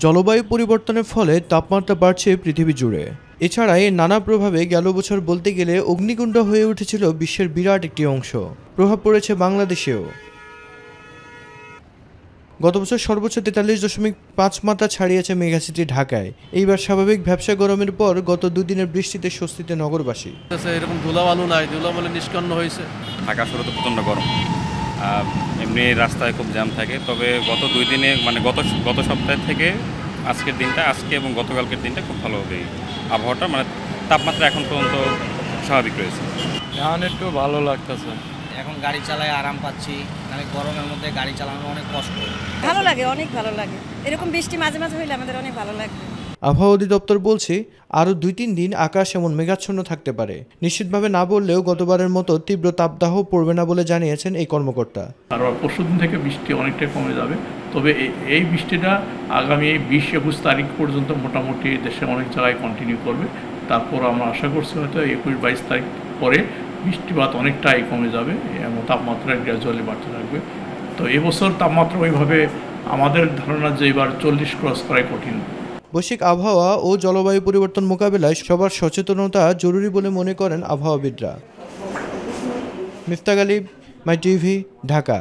জলবায়ু পরিবর্তনের ফলে তাপমাত্রা বাড়ছে পৃথিবী জুড়ে। এছাড়া এর নানা প্রভাবে গেল বছর বলতে গেলে অগ্নিকুণ্ড হয়ে উঠেছিল বিশ্বের বিরাট একটি অংশ। প্রভাব পড়েছে বাংলাদেশেও। গত বছর সর্বোচ্চ 43.5 মাত্রা ছাড়িয়েছে মেগাসিটি ঢাকায়। এইবার স্বাভাবিক ব্যবসা গরমের পর গত দুদিনের বৃষ্টিতে স্বস্তিতে নগরবাসী। এরকম ধুলাবালু নাই, ধুলাবালু নিষ্কন্ন হয়েছে। ঢাকা শুরুতে প্রচণ্ড গরম, এমনি রাস্তায় খুব জ্যাম থাকে। তবে গত 2 দিনে মানে গত সপ্তাহ থেকে আজকের দিনটা, আজকে এবং গতকালকের দিনটা খুব ভালো হবে। আবহাওয়াটা মানে তাপমাত্রা এখন পর্যন্ত স্বাভাবিক রয়েছে। এখন একটু ভালো লাগতেছে। এখন গাড়ি চালায় আরাম পাচ্ছি, মানে গরমের মধ্যে গাড়ি চালানো অনেক কষ্ট। ভালো লাগে, অনেক ভালো লাগে। এরকম বৃষ্টি মাঝে মাঝে হইলে আমাদের অনেক ভালো লাগে। আবহাওয়া অধিদপ্তর বলছে আরও 2-3 দিন আকাশ এমন মেঘাচ্ছন্ন থাকতে পারে। নিশ্চিতভাবে না বললেও গতবারের মতো তীব্র তাপদাহ পড়বে না বলে জানিয়েছেন এই কর্মকর্তা। আর পরশুদিন থেকে বৃষ্টি অনেকটাই কমে যাবে। তবে এই বৃষ্টিটা আগামী 20-21 তারিখ পর্যন্ত মোটামুটি দেশে অনেক জায়গায় কন্টিনিউ করবে। তারপর আমরা আশা করছি হয়তো 21-22 তারিখ পরে বৃষ্টিপাত অনেকটাই কমে যাবে এবং তাপমাত্রা গ্র্যাজুয়ালি বাড়তে থাকবে। তো এবছর তাপমাত্রা ওইভাবে আমাদের ধারণা যে এবার 40 ক্রস করাই কঠিন। বৈশ্বিক আবহাওয়া ও জলবায়ু পরিবর্তন মোকাবেলায় সবার সচেতনতা জরুরি বলে মনে করেন আবহাওয়াবিদরা। মিফতাক আলী, মাই টিভি, ঢাকা।